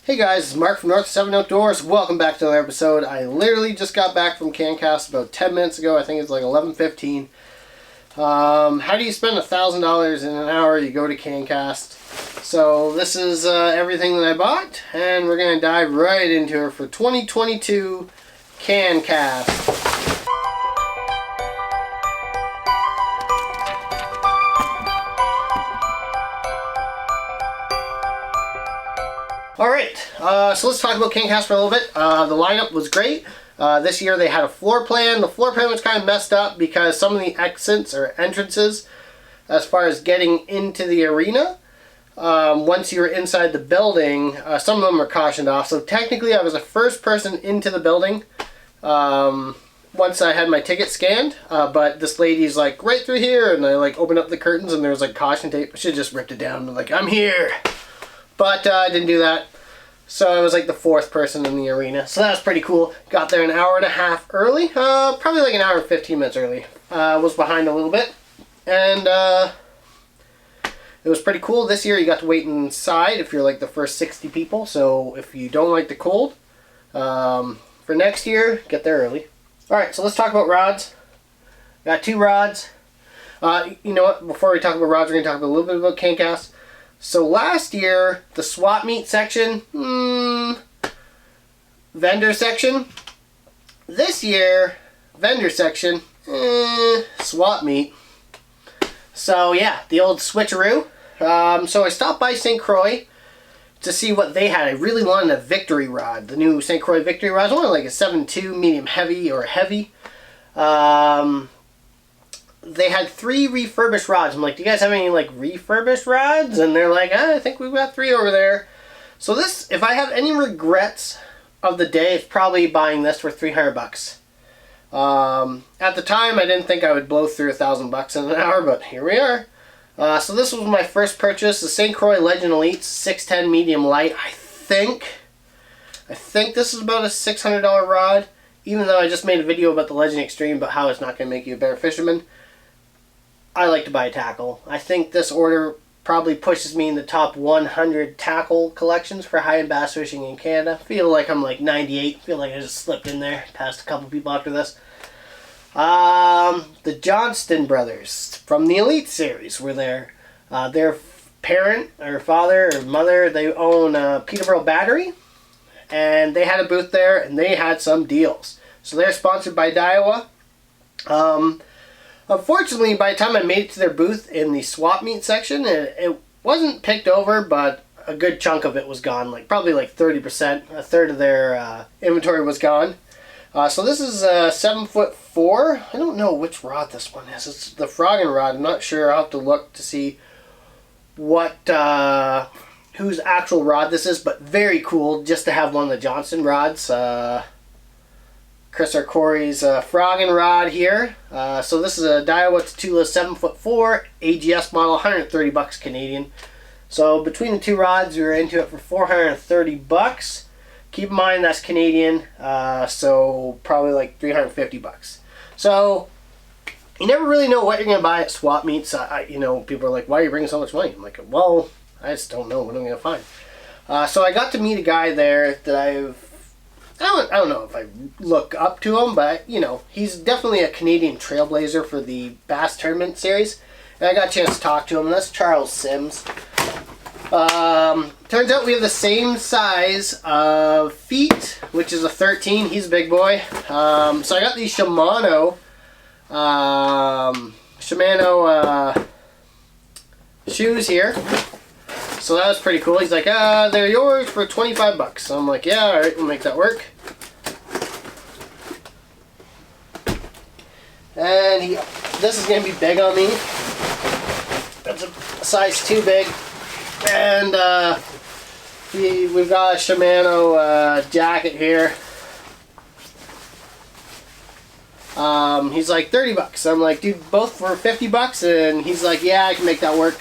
Hey guys, it's Mark from North 7 Outdoors. Welcome back to another episode. I literally just got back from Cancast about 10 minutes ago. I think it's like 11:15. How do you spend $1,000 in an hour? You go to Cancast. So this is everything that I bought, and we're going to dive right into it for 2022 Cancast. Alright, so let's talk about Cancast for a little bit. The lineup was great. This year they had a floor plan. The floor plan was kind of messed up because some of the exits or entrances, as far as getting into the arena, once you were inside the building, some of them were cautioned off. So technically I was the first person into the building once I had my ticket scanned. But this lady's like, right through here, and I like opened up the curtains and there was like caution tape. I should have just ripped it down and like, I'm here. But I didn't do that. So I was like the fourth person in the arena. So that was pretty cool. Got there an hour and a half early. Probably like an hour and 15 minutes early. Was behind a little bit. And it was pretty cool. This year you got to wait inside if you're like the first 60 people. So if you don't like the cold, for next year, get there early. Alright, so let's talk about rods. Got two rods. You know what? Before we talk about rods, we're going to talk a little bit about Cancast. So last year, the swap meet section, vendor section. This year, vendor section, swap meet. So yeah, the old switcheroo. So I stopped by St. Croix to see what they had. I really wanted a victory rod, the new St. Croix victory rod. I wanted like a 7.2 medium heavy or heavy. They had 3 refurbished rods. I'm like, do you guys have any like refurbished rods? And they're like, I think we've got 3 over there. So this, if I have any regrets of the day, it's probably buying this for $300. At the time, I didn't think I would blow through $1,000 in an hour, but here we are. So this was my first purchase, the St. Croix Legend Elite 610 medium light. I think this is about a $600 rod, even though I just made a video about the Legend Extreme, but how it's not going to make you a better fisherman. I like to buy a tackle. I think this order probably pushes me in the top 100 tackle collections for high-end bass fishing in Canada. Feel like I'm like 98. Feel like I just slipped in there. Passed a couple people after this. The Johnston brothers from the Elite series were there. Their parent or father or mother, they own Peterborough Battery. And they had a booth there and they had some deals. So they're sponsored by Diawa. Unfortunately, by the time I made it to their booth in the swap meet section, it wasn't picked over, but a good chunk of it was gone. Like probably like 30%, a third of their inventory was gone. So this is 7'4". I don't know which rod this one is. It's the frogging rod. I'm not sure. I'll have to look to see what whose actual rod this is, but very cool just to have one of the Johnston rods. Chris Arcori's frogging rod here. So this is a Diawa tatula 7'4", AGS model, $130 Canadian. So between the two rods, we were into it for $430. Keep in mind that's Canadian, so probably like $350. So you never really know what you're gonna buy at swap meets. You know, people are like, "Why are you bringing so much money?" I'm like, "Well, I just don't know what I'm gonna find." So I got to meet a guy there that I don't know if I look up to him, but you know, he's definitely a Canadian trailblazer for the Bass Tournament series. And I got a chance to talk to him, and that's Charles Sims. Turns out we have the same size of feet, which is a 13. He's a big boy. So I got these Shimano shoes here. So that was pretty cool. He's like, they're yours for $25. So I'm like, yeah, alright, we'll make that work. And this is going to be big on me. That's a size too big. And we've got a Shimano jacket here. He's like $30. I'm like, dude, both for $50? And he's like, yeah, I can make that work.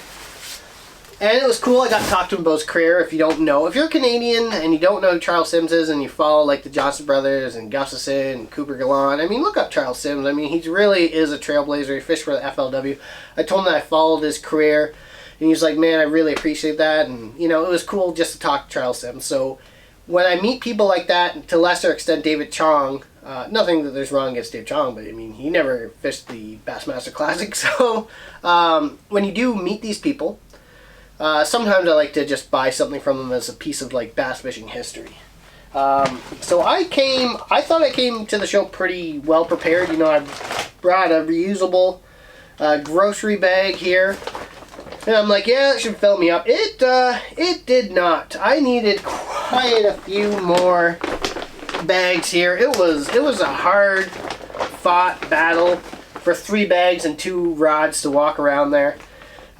And it was cool. I got to talk to him about his career. If you don't know, if you're Canadian and you don't know who Charles Sims is, and you follow like the Johnston brothers and Gustafson and Cooper Gallant, I mean, look up Charles Sims. I mean, he really is a trailblazer. He fished for the FLW. I told him that I followed his career, and he was like, "Man, I really appreciate that." And you know, it was cool just to talk to Charles Sims. So when I meet people like that, to a lesser extent David Chong, nothing that there's wrong against Dave Chong, but I mean, he never fished the Bassmaster Classic, so when you do meet these people, sometimes I like to just buy something from them as a piece of like bass fishing history. So I thought I came to the show pretty well prepared. You know, I brought a reusable grocery bag here. And I'm like, yeah, it should fill me up. It did not. I needed quite a few more bags here. It was a hard fought battle for 3 bags and 2 rods to walk around there.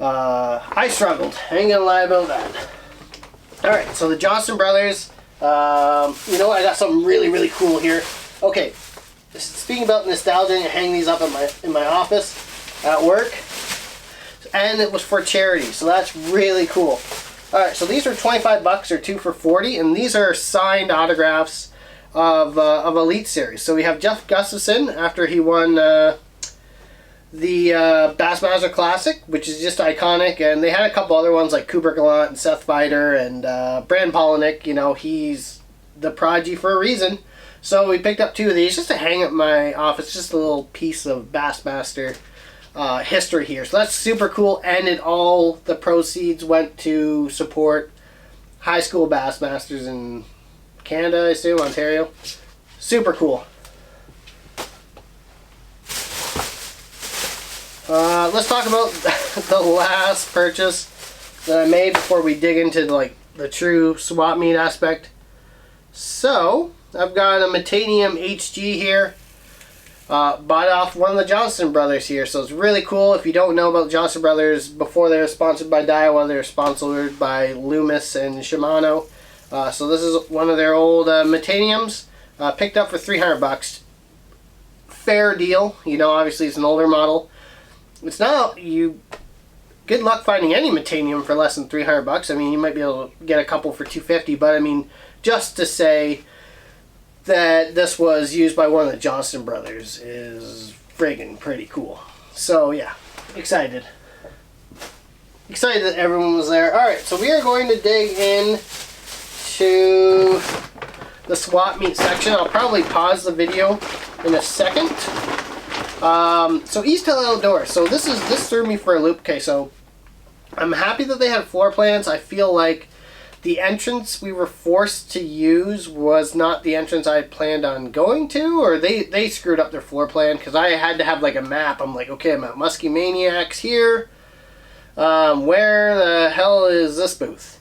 I struggled. I ain't gonna lie about that. Alright, so the Johnston Brothers. You know what? I got something really, really cool here. Okay, speaking about nostalgia, I'm gonna hang these up in my office at work. And it was for charity, so that's really cool. Alright, so these are 25 bucks or 2 for 40, and these are signed autographs of Elite Series. So we have Jeff Gustafson after he won the Bassmaster Classic, which is just iconic, and they had a couple other ones like Cooper Gallant and Seth Fider and Brand Polinick. You know, he's the prodigy for a reason. So we picked up 2 of these just to hang up in my office, just a little piece of Bassmaster history here. So that's super cool, and all the proceeds went to support high school Bassmasters in Canada, I assume, Ontario. Super cool. Let's talk about the last purchase that I made before we dig into like the true swap meet aspect. So I've got a metanium HG here. Bought off one of the Johnston Brothers here, so it's really cool. If you don't know about Johnston Brothers, before they were sponsored by Diawa, they were sponsored by Loomis and Shimano. So this is one of their old metaniums, picked up for 300 bucks. Fair deal. You know, obviously it's an older model. It's not, good luck finding any metanium for less than 300 bucks. I mean, you might be able to get a couple for 250, but I mean, just to say that this was used by one of the Johnston Brothers is friggin' pretty cool. So yeah, excited that everyone was there. Alright, so we are going to dig in to the swap meet section. I'll probably pause the video in a second. So East Hill Outdoors. So this threw me for a loop. Okay, so I'm happy that they had floor plans. I feel like the entrance we were forced to use was not the entrance I had planned on going to, or they screwed up their floor plan, because I had to have like a map. I'm like, okay, I'm at Muskie Maniacs here. Where the hell is this booth?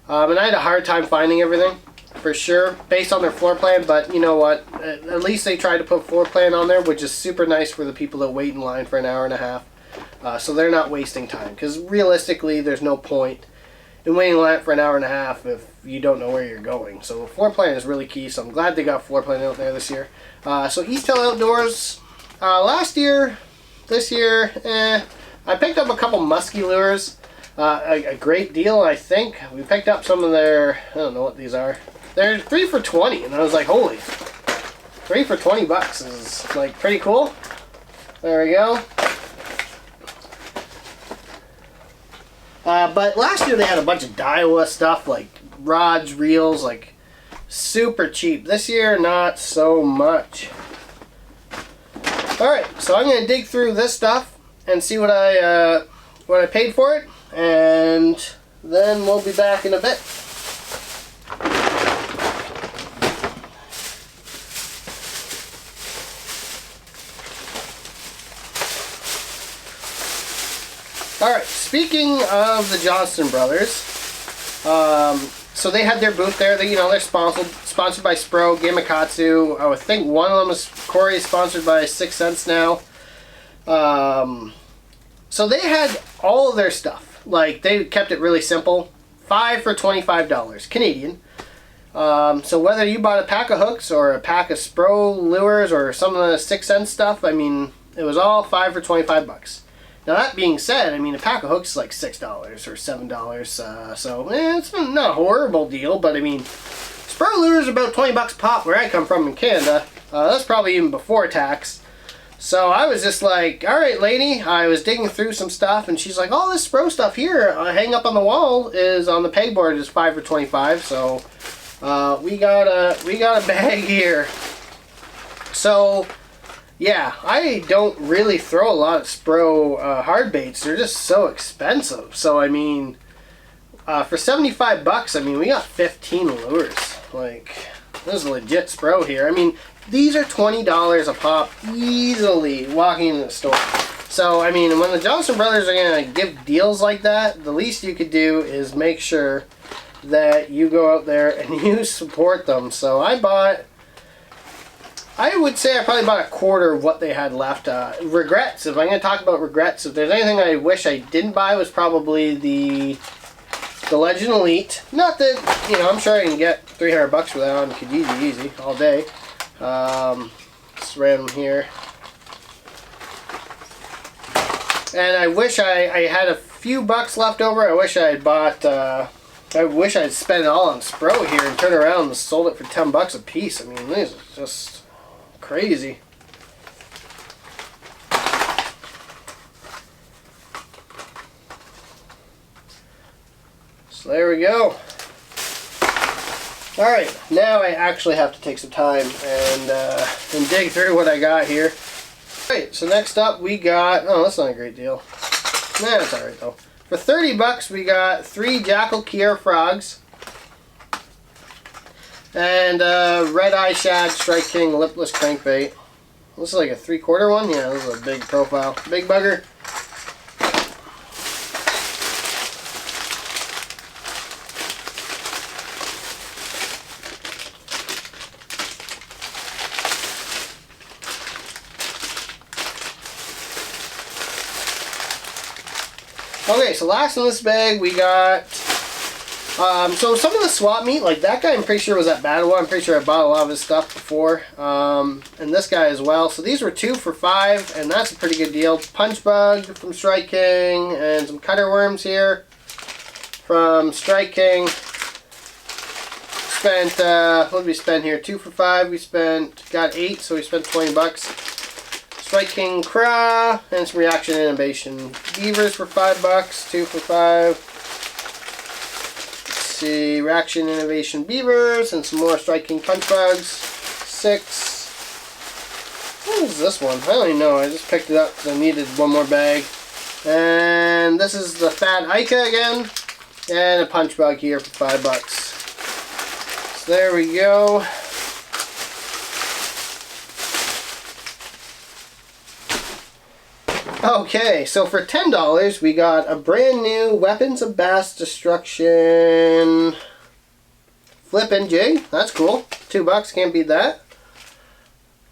And I had a hard time finding everything, for sure, based on their floor plan, but you know what? At least they tried to put floor plan on there, which is super nice for the people that wait in line for an hour and a half. So they're not wasting time, because realistically, there's no point in waiting in line for an hour and a half if you don't know where you're going. So floor plan is really key, so I'm glad they got floor plan out there this year. So East Hill Outdoors, this year, I picked up a couple musky lures, a great deal, I think. We picked up some of their, I don't know what these are. They're 3 for 20, and I was like, holy, 3 for 20 bucks is like pretty cool. There we go. But last year they had a bunch of Diawa stuff, like rods, reels, like super cheap. This year, not so much. Alright, so I'm going to dig through this stuff and see what I paid for it, and then we'll be back in a bit. Alright, speaking of the Johnston Brothers, so they had their booth there. They're sponsored by Spro, Gamakatsu. I would think one of them is Corey, sponsored by 6 Cents now. So they had all of their stuff. Like, they kept it really simple. 5 for $25 Canadian. So whether you bought a pack of hooks or a pack of Spro lures or some of the 6 Cents stuff, I mean, it was all 5 for 25 bucks. Now that being said, I mean, a pack of hooks is like $6 or $7, so it's not a horrible deal, but I mean, Spro lures are about 20 bucks a pop where I come from in Canada. That's probably even before tax. So I was just like, alright lady, I was digging through some stuff, and she's like, all this Spro stuff here, hang up on the wall is on the pegboard is 5 for 25, so We got a bag here. So yeah, I don't really throw a lot of spro hard baits. They're just so expensive. So I mean, for 75 bucks, I mean, we got 15 lures. Like, this is legit spro here. I mean, these are $20 a pop easily walking into the store. So I mean, when the Johnson brothers are gonna give deals like that, the least you could do is make sure that you go out there and you support them. So I would say I probably bought a quarter of what they had left. Regrets, if I'm going to talk about regrets, if there's anything I wish I didn't buy, was probably the Legend Elite. Not that, you know, I'm sure I can get 300 bucks for that on Kijiji easy all day. Just random here. And I wish I had a few bucks left over. I wish I had bought, I wish I had spent it all on spro here and turned around and sold it for 10 bucks a piece. I mean, these are just crazy. So there we go. Alright, now I actually have to take some time and dig through what I got here. Alright, so next up we got, oh, that's not a great deal. Nah, it's alright though. For 30 bucks we got 3 Jackal Kier frogs. And Red Eye Shad Strike King lipless crankbait. This is like a 3/4 one. Yeah, this is a big profile. Big bugger. Okay, so last in this bag we got so some of the swap meat, like that guy I'm pretty sure was at Battle. I'm pretty sure I bought a lot of his stuff before. And this guy as well. So these were 2 for $5, and that's a pretty good deal. Punch Bug from Strike King, and some cutter worms here from Strike King. Spent, what did we spend here? 2 for $5. We got 8, so we spent 20 bucks. Strike King Croix, and some Reaction Innovation Beavers for 5 bucks. 2 for $5. See, Reaction Innovation Beavers and some more Strike King Punch Bugs. 6. What is this one? I don't even know. I just picked it up because I needed one more bag. And this is the Fat Ica again. And a Punch Bug here for 5 bucks. So there we go. Okay, so for $10 we got a brand new Weapons of Mass Destruction flippin' jig. That's cool. 2 bucks, can't beat that.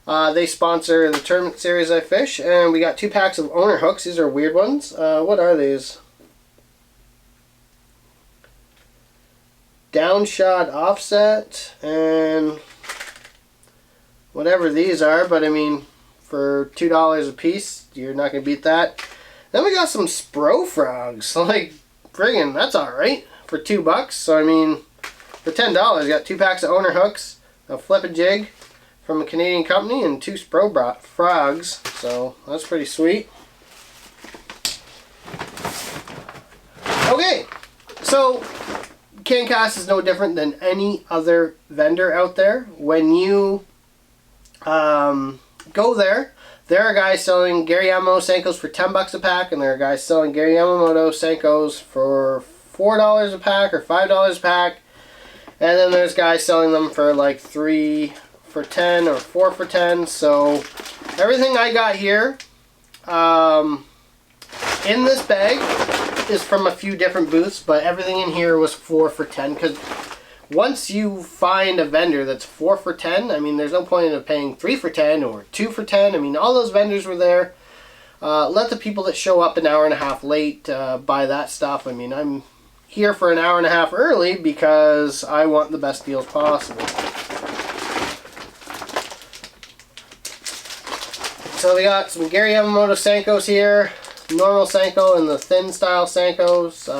They sponsor the tournament series I fish, and we got 2 packs of owner hooks. These are weird ones. What are these? Downshot offset and whatever these are, but I mean, for $2 a piece, you're not going to beat that. Then we got some spro frogs. Like, friggin', that's alright for 2 bucks. So, I mean, for $10, you got 2 packs of owner hooks, a flippin' jig from a Canadian company, and 2 spro frogs. So, that's pretty sweet. Okay, so Cancast is no different than any other vendor out there. When you go there, there are guys selling Gary Yamamoto Senkos for 10 bucks a pack, and there are guys selling Gary Yamamoto Senkos for $4 a pack or $5 a pack, and then there's guys selling them for like 3 for 10 or 4 for 10. So everything I got here in this bag is from a few different booths, but everything in here was 4 for 10, because once you find a vendor that's 4 for 10, I mean, there's no point in paying 3 for 10 or 2 for 10. I mean, all those vendors were there. Let the people that show up an hour and a half late buy that stuff. I mean, I'm here for an hour and a half early because I want the best deals possible. So we got some Gary Yamamoto Senkos here. Normal Senko and the thin style Senkos.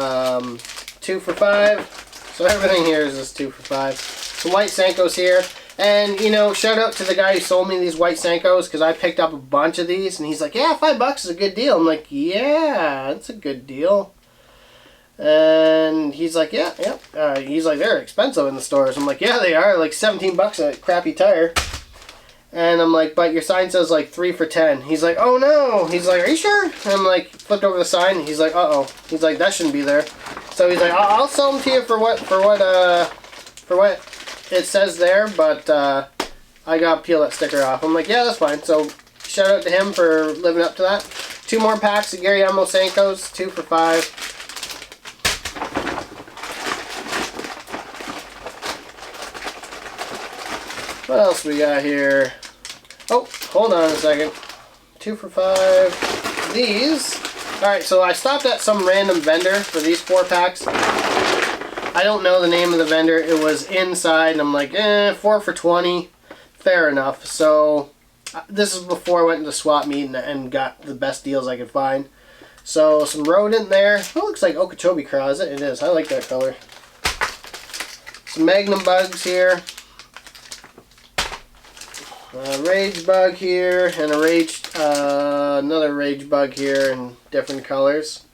2 for 5. So everything here is just 2 for 5. Some white Senkos here. And, you know, shout out to the guy who sold me these white Senkos, because I picked up a bunch of these. And he's like, yeah, $5 is a good deal. I'm like, yeah, that's a good deal. And he's like, yeah. He's like, they're expensive in the stores. I'm like, yeah, they are, like 17 bucks a crappy tire. And I'm like, but your sign says like 3 for $10. He's like, oh no. He's like, are you sure? And I'm like, flipped over the sign. He's like, uh-oh. He's like, that shouldn't be there. So he's like, I'll sell them to you for what it says there, but I gotta peel that sticker off. I'm like, yeah, that's fine. So shout out to him for living up to that. 2 more packs of Gariyama Senkos, 2 for $5. What else we got here? Oh, hold on a second. 2 for $5. These. Alright, so I stopped at some random vendor for these 4 packs. I don't know the name of the vendor. It was inside, and I'm like, 4 for $20. Fair enough. So, this is before I went to the swap meet and got the best deals I could find. So, some rodent there. Oh, looks like Okeechobee craw, is it? It is. I like that color. Some magnum bugs here. A rage bug here, and another rage bug here in different colors.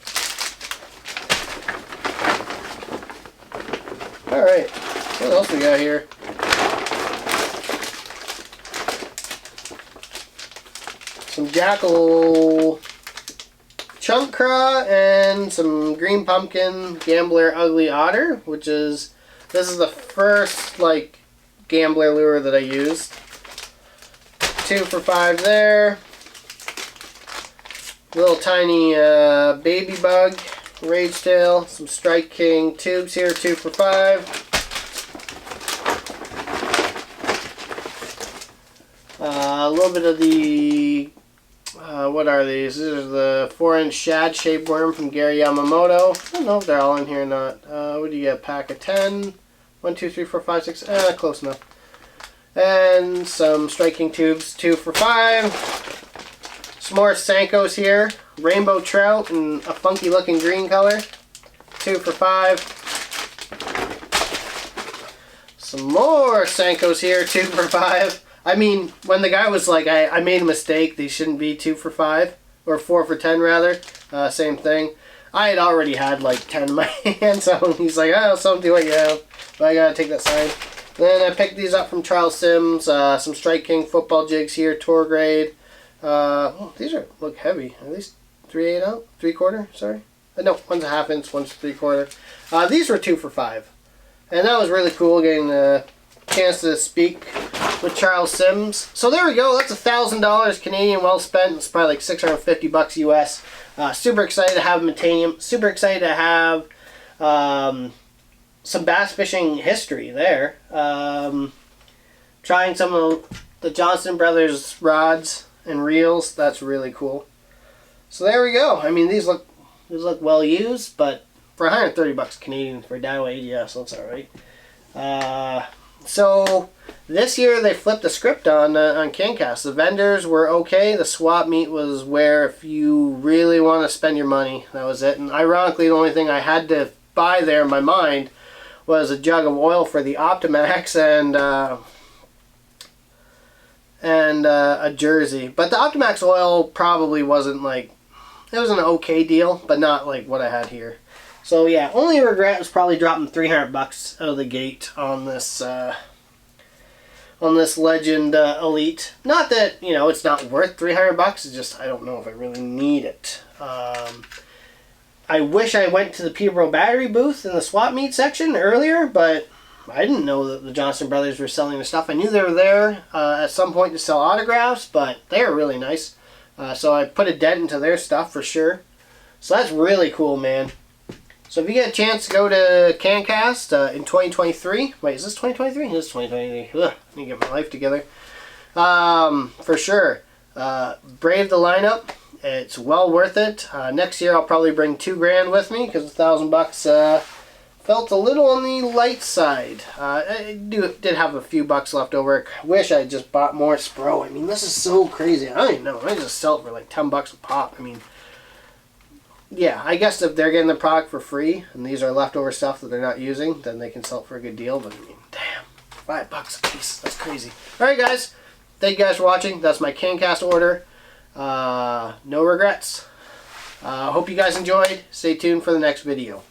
Alright, what else we got here? Some jackal chunk craw and some green pumpkin gambler ugly otter, this is the first like gambler lure that I used. 2 for $5 there. Little tiny baby bug, rage tail, some Strike King tubes here, 2 for $5. A little bit of the what are these? These are the 4-inch shad shaped worm from Gary Yamamoto. I don't know if they're all in here or not. What do you get? Pack of 10. 1, 2, 3, 4, 5, 6. Close enough. And some striking tubes, 2 for $5. Some more Senkos here. Rainbow trout in a funky looking green color, 2 for $5. Some more Senkos here, 2 for $5. I mean, when the guy was like, I made a mistake, these shouldn't be 2 for $5, or 4 for $10 rather, same thing. I had already had like 10 in my hand, so he's like, oh, something to what you have, but I gotta take that sign. Then I picked these up from Charles Sims, some Strike King football jigs here, tour grade. Oh, these look heavy. Are these 3/8 out? 3/4, sorry? No, one's a 1/2 inch, one's 3/4. These were 2 for $5. And that was really cool, getting the chance to speak with Charles Sims. So there we go, that's $1,000 Canadian well spent. It's probably like 650 bucks US. Super excited to have metanium. Super excited to have some bass fishing history there. Trying some of the Johnson Brothers rods and reels. That's really cool. So there we go. I mean, these look well used, but for 130 bucks Canadian for diawa AGS, that's all right. So this year they flipped the script on Cancast. The vendors were okay. The swap meet was where if you really want to spend your money, that was it. And ironically, the only thing I had to buy there in my mind was a jug of oil for the Optimax and a jersey. But the Optimax oil probably wasn't like, it was an okay deal, but not like what I had here. So yeah, only regret was probably dropping 300 bucks out of the gate on this Legend Elite. Not that, you know, it's not worth 300 bucks, it's just I don't know if I really need it. I wish I went to the Peterborough Battery booth in the swap meet section earlier, but I didn't know that the Johnson Brothers were selling the stuff. I knew they were there at some point to sell autographs, but they are really nice. So I put a dent into their stuff for sure. So that's really cool, man. So if you get a chance to go to Cancast in 2023. Wait, is this 2023? It is 2023. Ugh, I need to get my life together. For sure. Brave the lineup. It's well worth it. Next year I'll probably bring $2,000 with me because $1,000 felt a little on the light side. I did have a few bucks left over. I wish I just bought more Spro. I mean, this is so crazy. I don't even know. I just sell it for like 10 bucks a pop. I mean, yeah, I guess if they're getting the product for free and these are leftover stuff that they're not using, then they can sell it for a good deal. But I mean, damn, $5 a piece. That's crazy. All right, guys. Thank you guys for watching. That's my Cancast order. No regrets. Hope you guys enjoyed. Stay tuned for the next video.